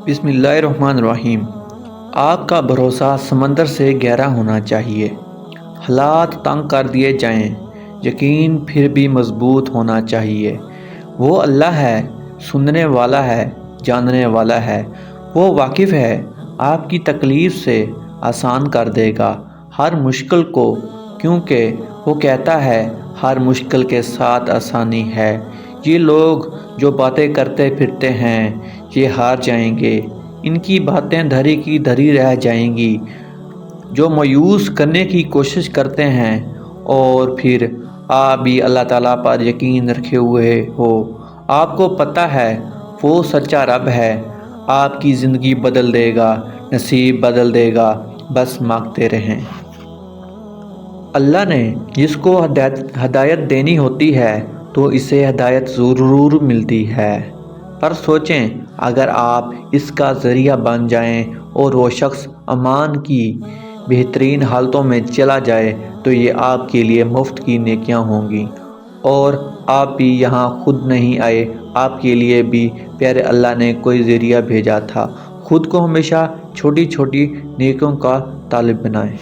بسم اللہ الرحمن الرحیم۔ آپ کا بھروسہ سمندر سے گہرا ہونا چاہیے۔ حالات تنگ کر دیے جائیں، یقین پھر بھی مضبوط ہونا چاہیے۔ وہ اللہ ہے، سننے والا ہے، جاننے والا ہے۔ وہ واقف ہے، آپ کی تکلیف سے آسان کر دے گا ہر مشکل کو، کیونکہ وہ کہتا ہے ہر مشکل کے ساتھ آسانی ہے۔ یہ لوگ جو باتیں کرتے پھرتے ہیں یہ ہار جائیں گے، ان کی باتیں دھری کی دھری رہ جائیں گی۔ جو مایوس کرنے کی کوشش کرتے ہیں اور پھر آپ بھی اللہ تعالیٰ پر یقین رکھے ہوئے ہو، آپ کو پتہ ہے وہ سچا رب ہے، آپ کی زندگی بدل دے گا، نصیب بدل دے گا، بس مانگتے رہیں۔ اللہ نے جس کو ہدایت دینی ہوتی ہے تو اسے ہدایت ضرور ملتی ہے، پر سوچیں اگر آپ اس کا ذریعہ بن جائیں اور وہ شخص امان کی بہترین حالتوں میں چلا جائے تو یہ آپ کے لیے مفت کی نیکیاں ہوں گی، اور آپ بھی یہاں خود نہیں آئے، آپ کے لیے بھی پیارے اللہ نے کوئی ذریعہ بھیجا تھا۔ خود کو ہمیشہ چھوٹی چھوٹی نیکیوں کا طالب بنائیں۔